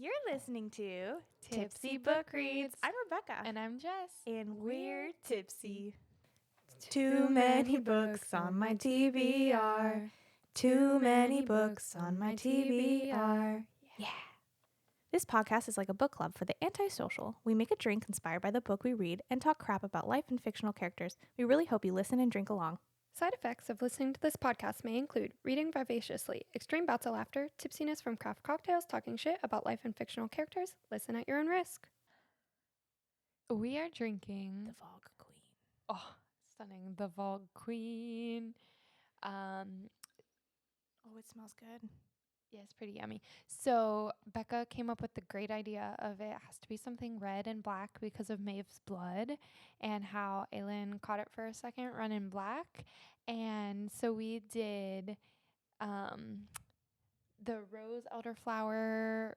You're listening to Tipsy Book Reads. I'm Rebecca. And I'm Jess. And we're tipsy. Too many books on my TBR. Too many books on my TBR. Yeah. This podcast is like a book club for the antisocial. We make a drink inspired by the book we read and talk crap about life and fictional characters. We really hope you listen and drink along. Side effects of listening to this podcast may include reading vivaciously, extreme bouts of laughter, tipsiness from craft cocktails, talking shit about life and fictional characters. Listen at your own risk. We are drinking The Vogue Queen. Oh, stunning. The Vogue Queen. Oh, it smells good. Yeah, it's pretty yummy. So Becca came up with the great idea of it has to be something red and black because of Maeve's blood and how Aelin caught it for a second running black. And so we did the rose elderflower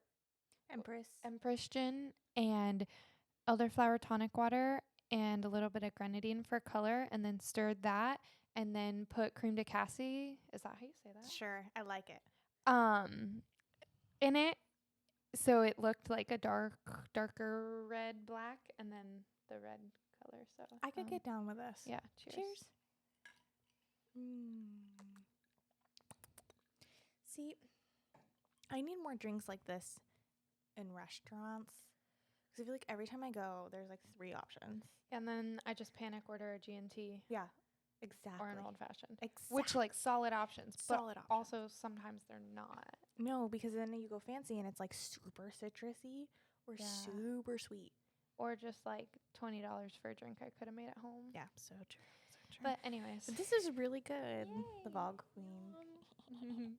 Empress gin and elderflower tonic water and a little bit of grenadine for color, and then stirred that and then put creme de cassis. Is that how you say that? Sure, I like it. In it, so it looked like a darker red black, and then the red color. So I could get down with this. Yeah. Cheers. See, I need more drinks like this in restaurants because I feel like every time I go, there's like 3 options. And then I just panic order a G&T. Yeah, exactly. Or an old fashioned. Exactly. Which like solid options. Solid but options. Also sometimes they're not. No, because then you go fancy and it's like super citrusy or super sweet. Or just like $20 for a drink I could have made at home. Yeah, so true. But anyways. But this is really good. Yay. The Vogue Queen.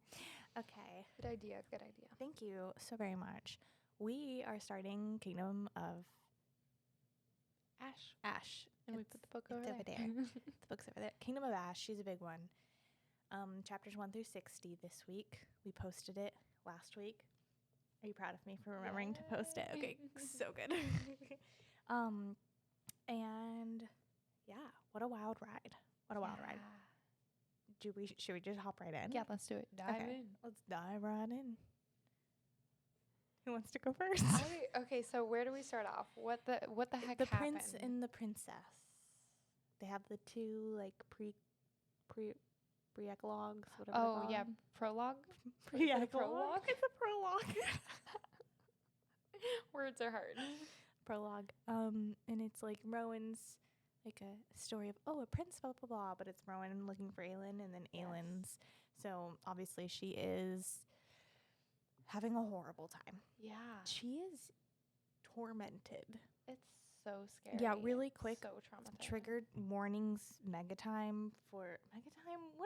Okay. Good idea. Thank you so very much. We are starting Kingdom of Ash. And we put the book over there. The book's over there. Kingdom of Ash. She's a big one. Chapters 1 through 60 this week. We posted it last week. Are you proud of me for remembering to post it? Okay, so good. And yeah, what a wild ride. Should we just hop right in? Yeah, let's do it. Dive in. Let's dive right in. Who wants to go first? Okay, so where do we start off? What the heck the happened? prince and the princess. They have the 2 like pre-epilogues, whatever. Oh yeah, prologue. Pre-epilogue. It's a prologue. Words are hard. Prologue. And it's like Rowan's like a story of a prince, blah blah blah, but it's Rowan looking for Aelin, and then Aelin's. So obviously she is having a horrible time. Yeah. She is tormented. It's so scary. Yeah, really quick. So traumatizing. Triggered warnings. What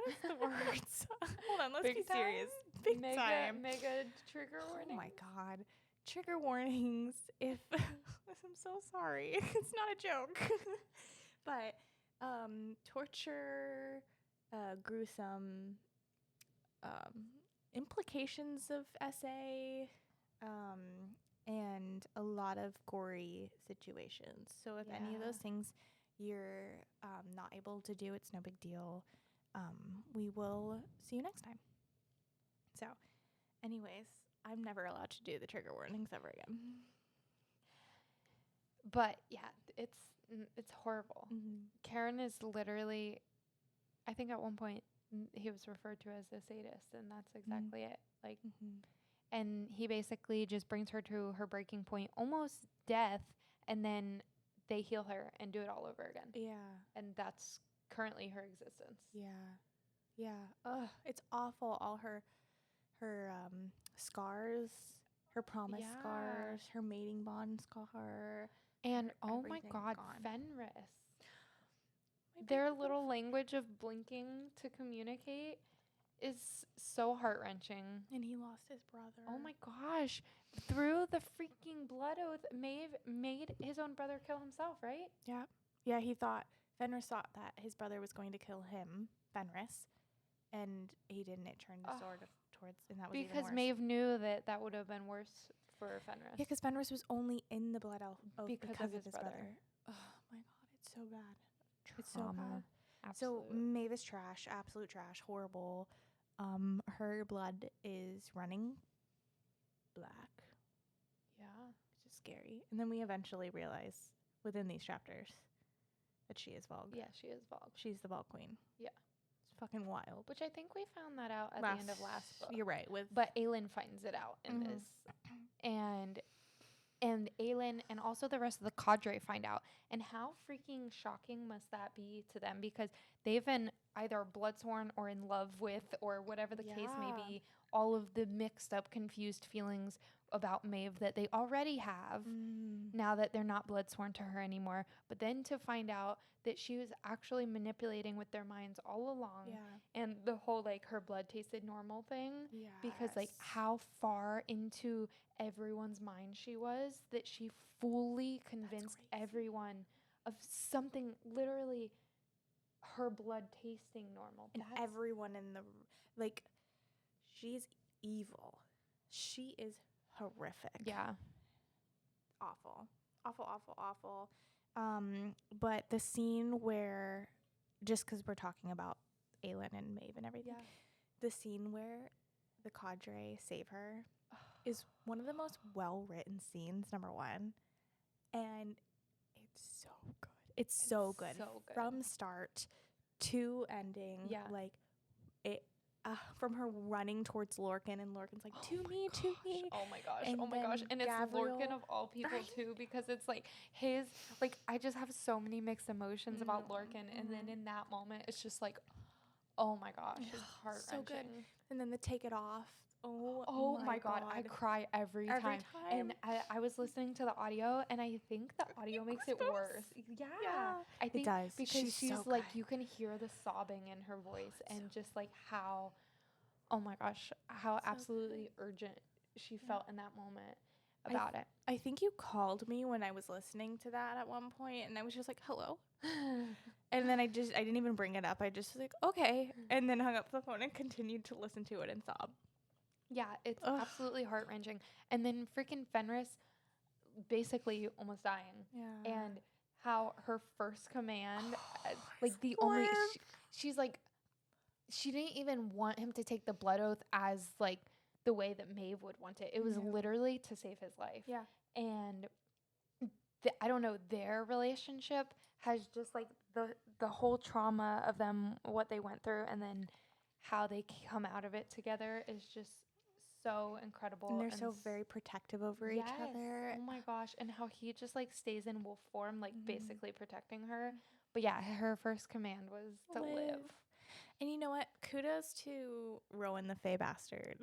is the words? Hold on, let's be serious. Big time. Mega trigger warning. Oh my god. Trigger warnings. If I'm so sorry. It's not a joke. But torture, gruesome implications of SA, and a lot of gory situations. So if any of those things you're not able to do, it's no big deal. We will see you next time. So, anyways, I'm never allowed to do the trigger warnings ever again. But yeah, it's horrible. Mm-hmm. Karen is literally, I think at one point he was referred to as a sadist, and that's exactly it. Like, and he basically just brings her to her breaking point, almost death, and then they heal her and do it all over again. Yeah. And that's currently her existence. Yeah. Ugh, it's awful. All her scars, her promise scars, her mating bond scar. And oh my god, gone. Fenris. Their little language of blinking to communicate is so heart-wrenching. And he lost his brother. Oh my gosh. Through the freaking blood oath, Maeve made his own brother kill himself, right? Yeah. Yeah, Fenris thought that his brother was going to kill him, Fenris, and he didn't. It turned the sword towards, and that was even worse. Because Maeve knew that would have been worse for Fenris. Yeah, because Fenris was only in the blood oath because of his brother. Oh my god, it's so bad. Trauma. It's so bad. Absolute. So Maeve is trash, absolute trash, horrible. Her blood is running black. scary. And then we eventually realize within these chapters that she is Vogue. Yeah, she is Vogue. She's the Vogue queen. Yeah. It's fucking wild. Which I think we found that out at the end of last book. You're right. But Aelin finds it out in this. And Aelin and also the rest of the cadre find out. And how freaking shocking must that be to them? Because they've been either bloodsworn or in love with, or whatever the case may be, all of the mixed up, confused feelings about Maeve that they already have now that they're not bloodsworn to her anymore. But then to find out that she was actually manipulating with their minds all along. Yeah. And the whole, like, her blood tasted normal thing. Yes. Because, like, how far into everyone's mind she was that she fully convinced everyone of something literally her blood tasting normal. And everyone in the, like, she's evil. She is horrific. Yeah. Awful. But the scene where, just because we're talking about Aelin and Maeve and everything, the scene where the cadre save her is one of the most well-written scenes, number one. And it's so good. It's so good. From start to ending. Yeah. Like, it, from her running towards Lorcan, and Lorcan's like, to me. Oh my gosh. And And Gabriel, it's Lorcan of all people too, because it's like his, like, I just have so many mixed emotions about Lorcan. And then in that moment, it's just like, oh my gosh, it's heart-wrenching. So good. And then the take it off. Oh my God. I cry every time. And I was listening to the audio, and I think the audio makes it worse. Yeah. I think it does. because she's so like, good. you can hear the sobbing in her voice, and just like how, oh my gosh, how absolutely urgent she felt in that moment about it. I think you called me when I was listening to that at one point, and I was just like, hello. And then I didn't even bring it up. I just was like, okay. And then hung up the phone and continued to listen to it and sob. Yeah, it's absolutely heart-wrenching. And then freaking Fenris basically almost dying. Yeah. And how her first command, like the only, she's like, she didn't even want him to take the blood oath as like the way that Maeve would want it. It was literally to save his life. Yeah. And I don't know, their relationship has just like the whole trauma of them, what they went through, and then how they come out of it together is just so incredible. And they're so very protective over each other. Oh my gosh. And how he just like stays in wolf form, like basically protecting her. But yeah, her first command was to live. And you know what? Kudos to Rowan the Fey Bastard.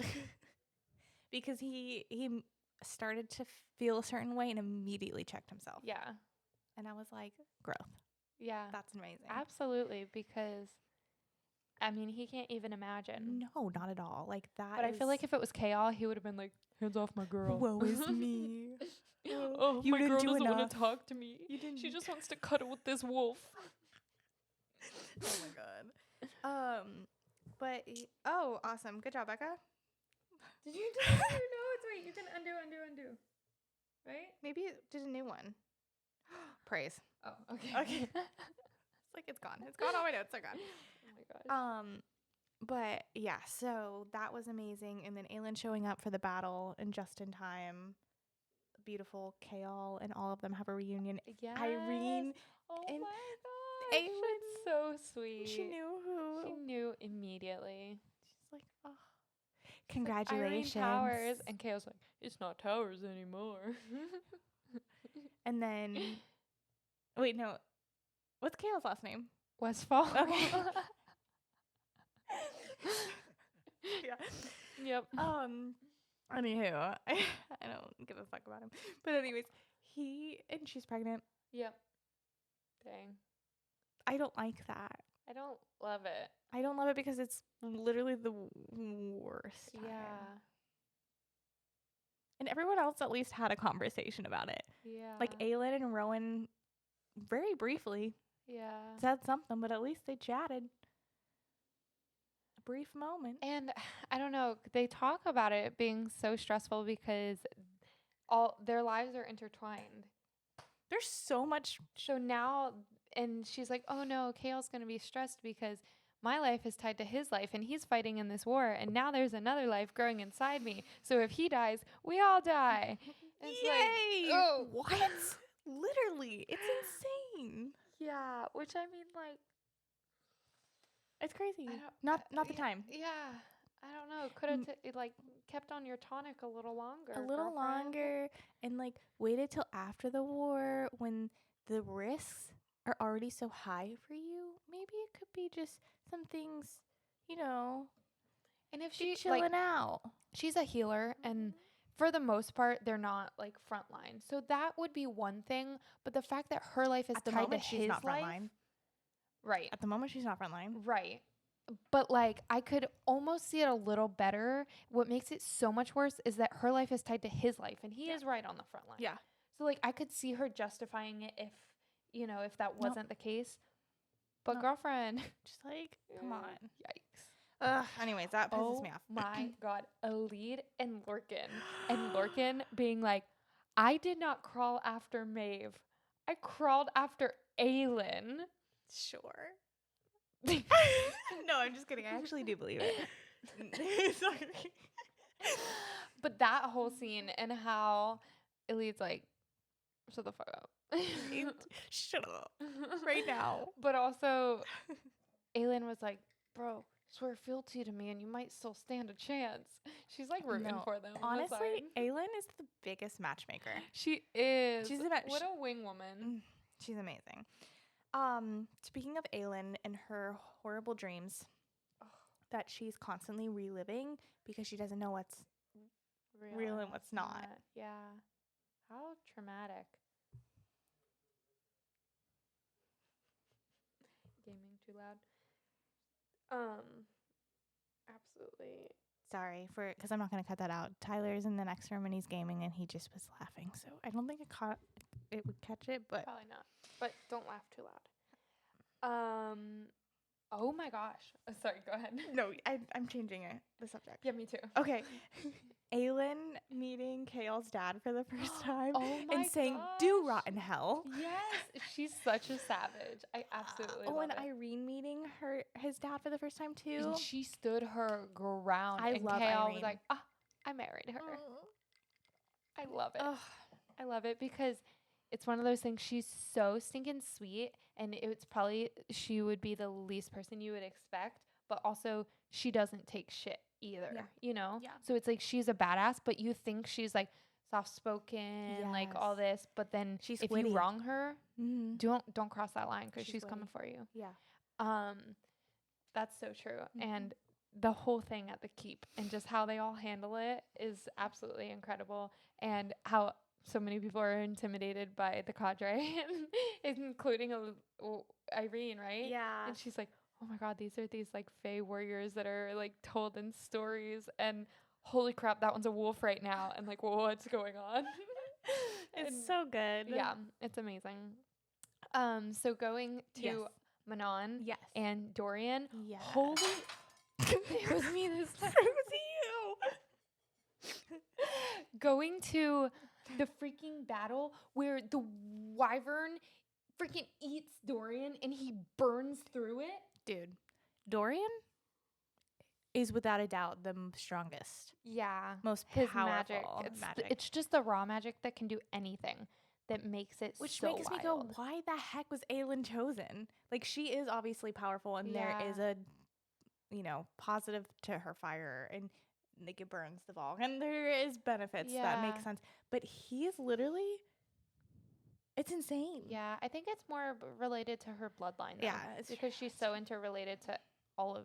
Because he started to feel a certain way and immediately checked himself. Yeah. And I was like, growth. Yeah. That's amazing. Absolutely. Because, I mean, he can't even imagine. No, not at all. Like that. But I feel like if it was Chaol, he would have been like, hands off my girl. Woe is me. Oh, you my didn't girl do doesn't enough. want to talk to me. You didn't. She just wants to cuddle with this wolf. Oh my god. But awesome. Good job, Becca. Did you do it? No, it's right. You can undo. Right? Maybe it did a new one. Praise. Oh, okay. Okay. It's like it's gone. It's gone. All my notes are gone. Oh my gosh. But yeah, so that was amazing. And then Aelin showing up for the battle and just in time. Beautiful Chaol and all of them have a reunion. Yes. Irene. Oh and my gosh. Aelin, It's so sweet. She knew who. She knew immediately. She's like, oh, congratulations. Irene Towers. And Chaol's like, it's not Towers anymore. And then, wait, no. What's Chaol's last name? Westfall. Okay. Yeah. Yep. Anywho, I don't give a fuck about him. But anyways, and she's pregnant. Yep. Dang. I don't like that. I don't love it. I don't love it because it's literally the worst time. Yeah. And everyone else at least had a conversation about it. Yeah. Like Aelin and Rowan very briefly yeah. said something, but at least they chatted. A brief moment. And I don't know, they talk about it being so stressful because all their lives are intertwined. There's so much. So now, and she's like, oh no, Chaol's going to be stressed because my life is tied to his life and he's fighting in this war. And now there's another life growing inside me. So if he dies, we all die. And it's Yay! like, oh. What? Literally, it's insane. Yeah, which I mean, like, It's crazy. I don't, Not the yeah, time. Yeah, I don't know. Could have like kept on your tonic a little longer. A little girlfriend. longer, and like waited till after the war when the risks are already so high for you. Maybe it could be just some things, you know, And if she she like, chilling out. she's a healer, and for the most part, they're not like frontline. So that would be one thing. But the fact that her life is At the tied moment, to she's his not life, frontline. right? At the moment, she's not frontline. Right. But like I could almost see it a little better. What makes it so much worse is that her life is tied to his life, and he is right on the front line. Yeah. So like I could see her justifying it if, you know, if that Nope. wasn't the case. But Nope. girlfriend, Just like, come on. yikes. Anyways, that pisses me off. My God, Alid and Lorcan being like, I did not crawl after Maeve. I crawled after Aelin. Sure. No, I'm just kidding. I actually do believe it. Sorry. But that whole scene and how Elite's like, shut the fuck up. Shut up. Right now. But also, Aelin was like, bro, swear fealty to me and you might still stand a chance. She's like rooting for them. Honestly, Aelin is the biggest matchmaker. She is. She's what a wing woman. She's amazing. Speaking of Aelin and her horrible dreams that she's constantly reliving because she doesn't know what's real and what's not. Yeah. How traumatic. Gaming too loud. Absolutely. Sorry because I'm not going to cut that out. Tyler's in the next room and he's gaming and he just was laughing. So I don't think it would catch it, but probably not. But don't laugh too loud. Oh my gosh. Sorry, go ahead. No, I'm changing the subject. Yeah, me too. Okay. Aelin meeting Kael's dad for the first time and saying, gosh. "Do rot in hell." Yes, she's such a savage. I absolutely love and it. Irene meeting his dad for the first time too. And she stood her ground. I and love Kael Irene. was like, I married her. I love it. I love it because it's one of those things. She's so stinking sweet, and it's probably she would be the least person you would expect, but also she doesn't take shit either, you know? Yeah. So it's like she's a badass, but you think she's like soft-spoken, like all this, but then She's if witty. you wrong her, Mm-hmm. don't cross that line because she's witty. coming for you. Yeah. That's so true. And the whole thing at the keep and just how they all handle it is absolutely incredible, and how so many people are intimidated by the cadre, including Irene, right? Yeah. And she's like, oh my God, these are these like Fae warriors that are like told in stories, and holy crap, that one's a wolf right now, and like what's going on? It's so good. Yeah, it's amazing. So going to Manon Yes. and Dorian. Yes. Holy it was me this time. It was you. Going to the freaking battle where the wyvern freaking eats Dorian and he burns through it. Dude, Dorian is without a doubt the strongest. Yeah. Most his powerful magic. It's just the raw magic that can do anything that makes it Which so makes me wild. go, why the heck was Aelin chosen? Like, she is obviously powerful, and there is a, positive to her fire, and like it burns the Volk, and there is benefits that make sense. But he is literally, it's insane. Yeah, I think it's more related to her bloodline. Though, Yeah, it's because she's so interrelated to all of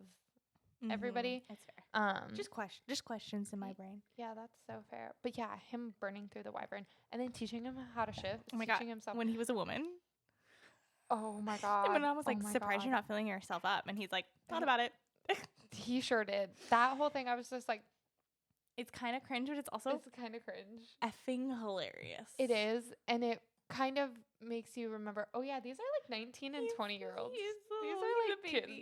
everybody. That's fair. Just questions in my brain. Yeah, that's so fair. But yeah, him burning through the wyvern and then teaching him how to shift. Oh my God, himself. when he was a woman. Oh my God. And my mom was like, surprised you're not filling yourself up. And he's like, thought about it. He sure did. That whole thing, I was just like, it's kind of cringe, but it's also kind of cringe. Effing hilarious. It is. And it kind of makes you remember, oh yeah, these are like 19 and 20-year-olds. These are like kids.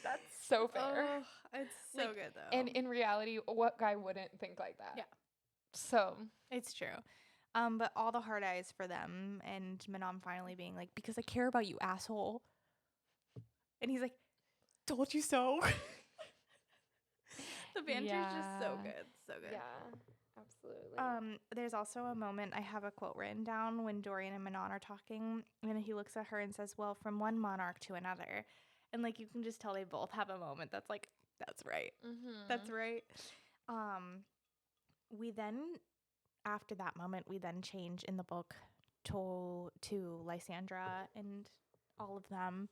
That's so fair. Oh, it's so good though. And in reality, what guy wouldn't think like that? Yeah. So it's true. But all the hard eyes for them, and Manon finally being like, because I care about you, asshole. And he's like, told you so. The banter's just so good. So good. Yeah, absolutely. There's also a moment, I have a quote written down when Dorian and Manon are talking, and he looks at her and says, well, from one monarch to another. And, like, you can just tell they both have a moment that's like, that's right. Mm-hmm. That's right. We then, after that moment, we then change in the book to Lysandra and all of them.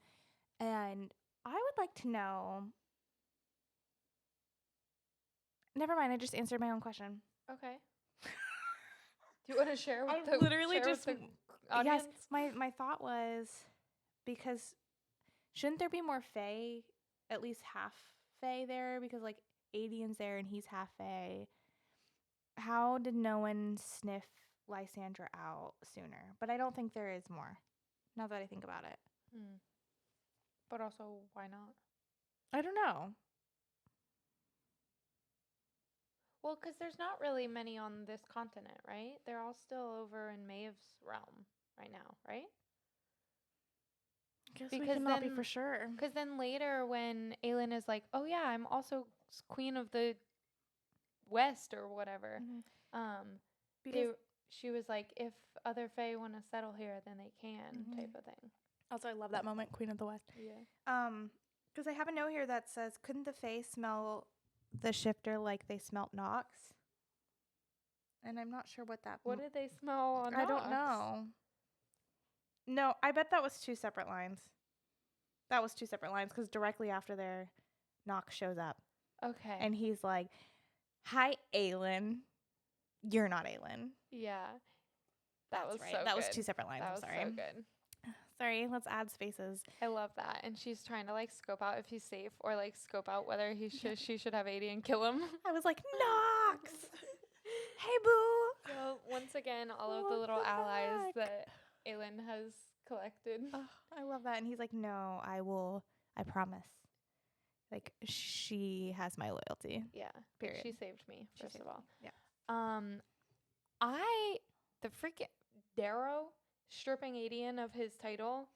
And I would like to know. Never mind, I just answered my own question. Okay. Do you want to share with I literally just the audience? Yes, my thought was, because shouldn't there be more Fae, at least half Fae there, because like Adian's there and he's half Fae. How did no one sniff Lysandra out sooner? But I don't think there is more, now that I think about it. But also, why not? I don't know. Well, because there's not really many on this continent, right? They're all still over in Maeve's realm right now, right? Guess we cannot be for sure. Because then later when Aelin is like, oh yeah, I'm also queen of the West or whatever, she was like, if other Fae want to settle here, then they can, type of thing. Also, I love that moment, Queen of the West. Yeah. Because I have a note here that says, couldn't the Fae smell the shifter like they smelt Nox? And I'm not sure what that. What did they smell on I Nox? don't know. No, I bet that was two separate lines. That was two separate lines because directly after there, Nox shows up. Okay. And he's like, "Hi, Aelin. You're not Aelin." Yeah. That was right. so That good. was two separate lines. That I'm was sorry. so good. Sorry, let's add spaces. I love that. And she's trying to like scope out if he's safe or like scope out whether she should have AD and kill him. I was like, Nox! Hey, boo! So once again, all of the little allies that Aelin has collected. Oh, I love that. And he's like, no, I promise. Like, she has my loyalty. Yeah. Period. She saved me, first of all. Yeah. The freaking Darrow stripping Adian of his title.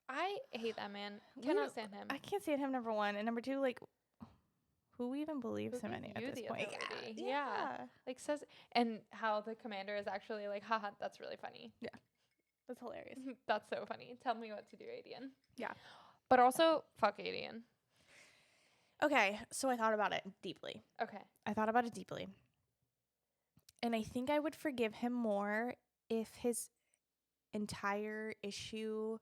I hate that man. Cannot stand him. I can't stand him, number one. And number two, like, who even believes him at this point? Yeah. Like says, and how the commander is actually like, haha, that's really funny. Yeah. That's hilarious. That's so funny. Tell me what to do, Adian. Yeah. But also, fuck Adian. Okay, so I thought about it deeply. Okay. I thought about it deeply. And I think I would forgive him more if his entire issue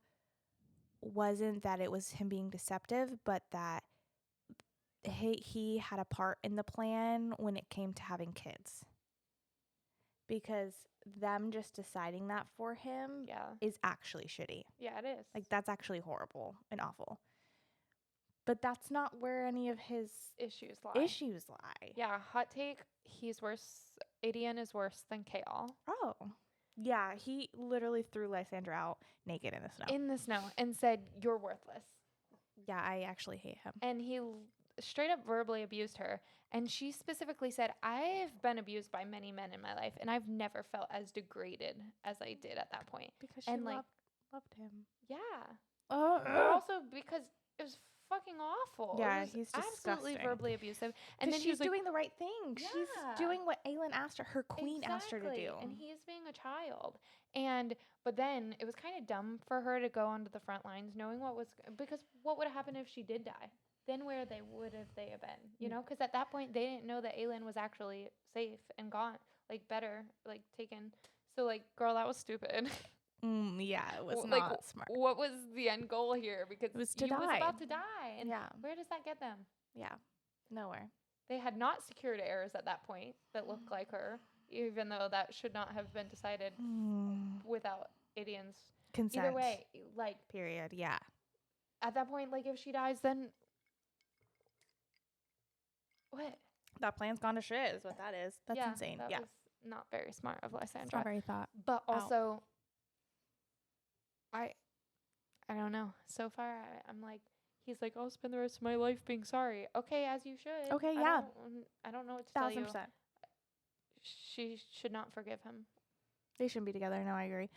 wasn't that it was him being deceptive, but that he had a part in the plan when it came to having kids. Because them just deciding that for him is actually shitty. Yeah, it is. Like, that's actually horrible and awful. But that's not where any of his issues lie. Yeah, hot take, he's worse. Adian is worse than Kael. Oh. Yeah, he literally threw Lysandra out naked in the snow. In the snow and said, you're worthless. Yeah, I actually hate him. And he straight up verbally abused her. And she specifically said, I've been abused by many men in my life, and I've never felt as degraded as I did at that point. Because she loved him. Yeah. But also because it was fucking awful. Yeah, he's disgusting. Absolutely verbally abusive. And then she's doing the right thing. Yeah. She's doing what Aelin asked her queen asked her to do. And he's being a child. But then it was kind of dumb for her to go onto the front lines knowing because what would have happened if she did die? Then where would they have been? You know, because at that point they didn't know that Aelin was actually safe and gone, like better, like taken. So like, girl, that was stupid. Yeah, it was not smart. What was the end goal here? Because it was he was about to die. And where does that get them? Yeah, nowhere. They had not secured heirs at that point that looked like her, even though that should not have been decided without Adian's consent. Either way, like... Period, yeah. At that point, like, if she dies, then... What? That plan's gone to shit is what that is. That's insane. That was not very smart of Lysandra. It's not very thought. But also... I don't know. So far, I'm like, he's like, I'll spend the rest of my life being sorry. Okay, as you should. Okay, yeah. I don't know what to tell you. 1,000%. She should not forgive him. They shouldn't be together. No, I agree.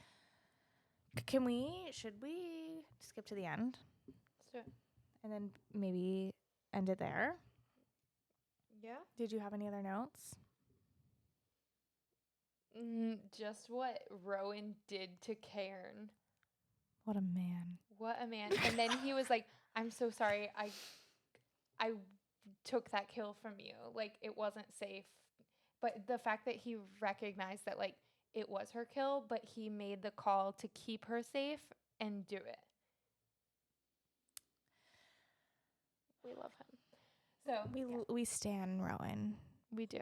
Should we skip to the end? Let's do it. And then maybe end it there? Yeah. Did you have any other notes? Just what Rowan did to Cairn. What a man. What a man. And then he was like, I'm so sorry. I took that kill from you. Like, it wasn't safe. But the fact that he recognized that, like, it was her kill, but he made the call to keep her safe and do it. We love him. So we stan Rowan. we do.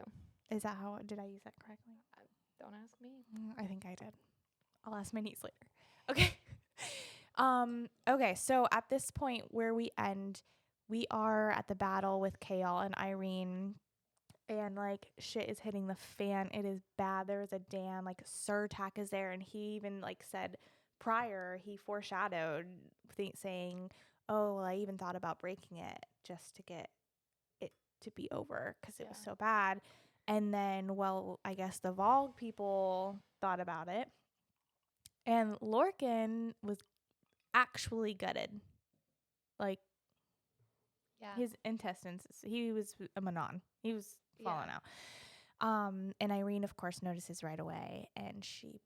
Is that how? Did I use that correctly? Don't ask me. I think I did. I'll ask my niece later. Okay. Okay. So at this point where we end, we are at the battle with Kale and Irene, and like shit is hitting the fan. It is bad. There is a dam. Like Surtak is there, and he even like said prior, he foreshadowed saying, "Oh, well, I even thought about breaking it just to get it to be over because it was so bad." And then, well, I guess the Vogue people thought about it, and Lorcan was actually gutted, like his intestines. He was a Manon. He was falling out. And Irene, of course, notices right away, and she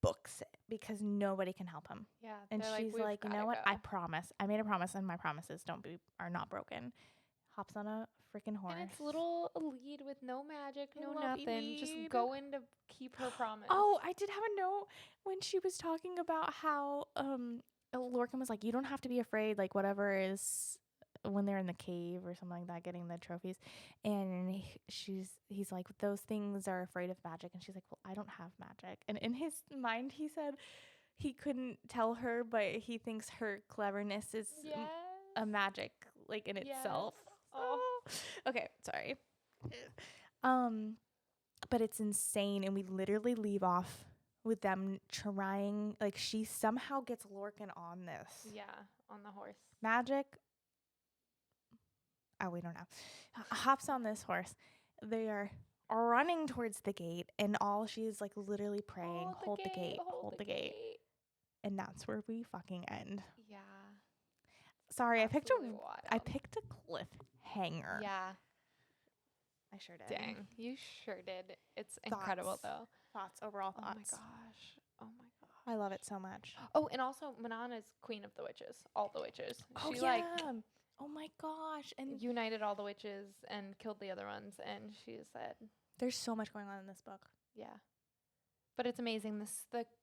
books it because nobody can help him. Yeah, and she's like, you know what? I promise. I made a promise, and my promises are not broken. Hops on a freaking horse. And it's little lead with no magic, no nothing. Just going to keep her promise. Oh, I did have a note when she was talking about how Lorcan was like, you don't have to be afraid, like whatever is when they're in the cave or something like that, getting the trophies. And he's like, those things are afraid of magic. And she's like, well, I don't have magic. And in his mind, he said he couldn't tell her, but he thinks her cleverness is a magic, like in itself. Oh, okay, sorry. But it's insane, and we literally leave off with them trying. Like she somehow gets Lorcan on this. Yeah, on the horse. Magic. Oh, we don't know. Hops on this horse. They are running towards the gate, and all she's like literally praying, hold the gate, hold the gate. And that's where we fucking end. Yeah. Sorry, I picked a cliffhanger. Yeah. I sure did. Dang, you sure did. It's incredible though. Overall thoughts. Oh my gosh. I love it so much. Oh, and also Manon is queen of the witches. All the witches. Oh, she oh my gosh. And united all the witches and killed the other ones, and she said there's so much going on in this book. Yeah. But it's amazing.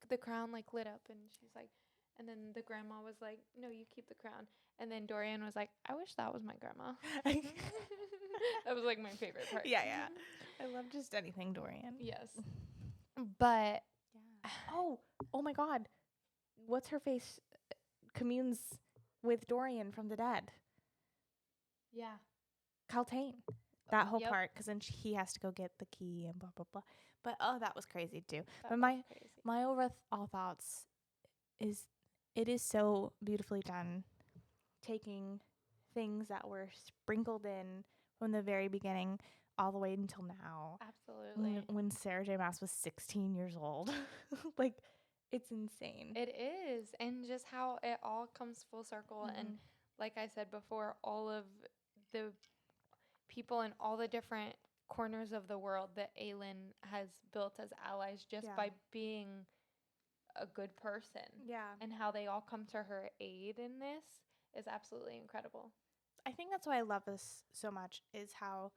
The crown like lit up, and she's like, and then the grandma was like, no, you keep the crown. And then Dorian was like, I wish that was my grandma. That was like my favorite part. Yeah. I love just anything Dorian. Yes. But oh my God. What's her face communes with Dorian from the dead? Yeah. Kaltain. That whole part, because then he has to go get the key and blah, blah, blah. But, that was crazy too. My overall thoughts is it is so beautifully done, taking things that were sprinkled in from the very beginning all the way until now. Absolutely. When Sarah J. Maas was 16 years old. Like, it's insane. It is. And just how it all comes full circle. Mm-hmm. And like I said before, all of the people in all the different corners of the world that Aelin has built as allies just by being a good person. Yeah. And how they all come to her aid in this is absolutely incredible. I think that's why I love this so much, is how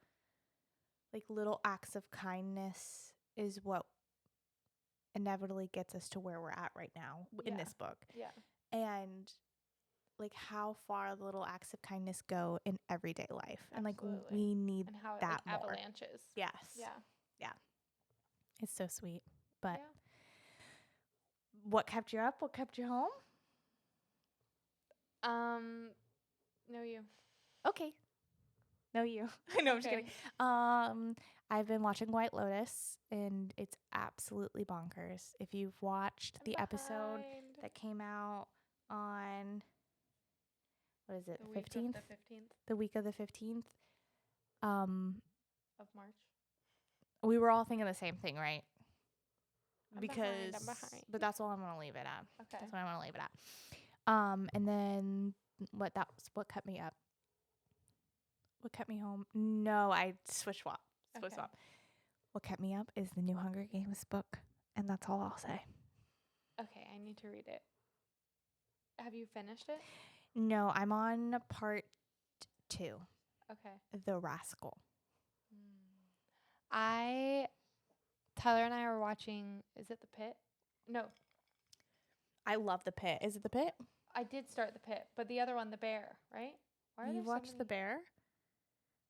like little acts of kindness is what inevitably gets us to where we're at right now in this book. Yeah. And like how far the little acts of kindness go in everyday life. Absolutely. And like we need and how that it, like, more. Avalanches. Yes. Yeah. It's so sweet. But what kept you up? What kept you home? No, you. Okay. No, you. No, I'm just kidding. I've been watching White Lotus, and it's absolutely bonkers. If you've watched the episode that came out on, what is it, the 15th? The week of the 15th. Of March. We were all thinking the same thing, right? I'm behind. But that's all I'm going to leave it at. Okay. That's what I'm going to leave it at. And then what kept me up? What kept me home? No, I switch swap. what kept me up is the new Hunger Games book, and that's all I'll say. Okay, I need to read it. Have you finished it? No, I'm on part 2, Okay. The Rascal. Tyler and I are watching, is it The Pit? No, I love The Pit. Is it The Pit? I did start The Pit, but the other one, The Bear, right? Why are You there so watched The many- Bear?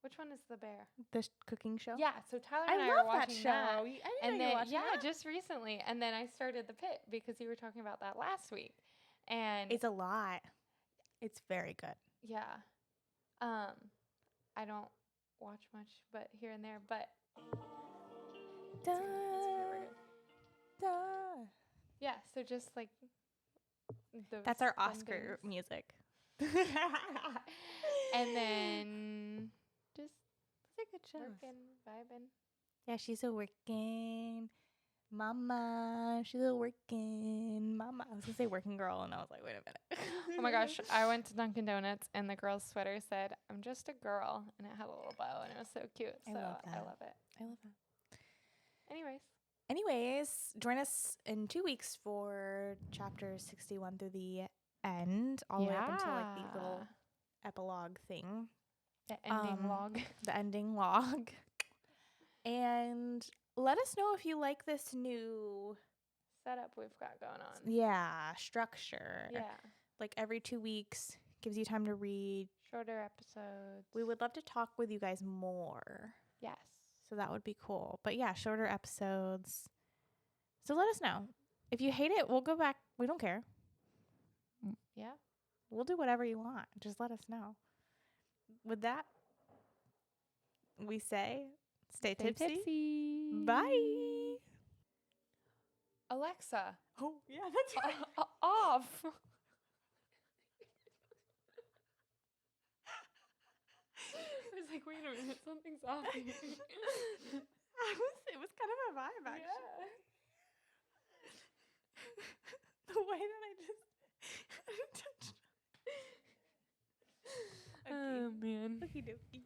Which one is The Bear? The cooking show? Yeah, so Tyler I and I love are that watching show. that. I didn't And know you then, were watching that. just recently. And then I started The Pit because you were talking about that last week. And It's a lot. It's very good. yeah, I don't watch much, but here and there. But it's really good. Yeah, so just like those That's our fun Oscar things. music. And then just Those are good shows. working, vibing. Yeah, she's a working mama. She's a working mama. I was going to say working girl, and I was like, wait a minute. Oh my gosh, I went to Dunkin' Donuts and the girl's sweater said, "I'm just a girl," and it had a little bow and it was so cute. I So love I that. love it. I love that. Anyways, Join us in 2 weeks for chapters 61 through the end, all the way up until like the little epilogue thing, the ending log. the ending log. And let us know if you like this new Setup we've got going on. structure. Yeah. Like every 2 weeks gives you time to read. Shorter episodes. We would love to talk with you guys more. Yes. So that would be cool. But yeah, shorter episodes. So let us know. If you hate it, we'll go back. We don't care. Yeah. We'll do whatever you want. Just let us know. With that, we say stay tipsy. Bye. Alexa. Oh, yeah, that's right. Off. I was like, wait a minute, something's off here. It was kind of a vibe, actually. Yeah. The way that I just touched. Oh, man. Okie dokie.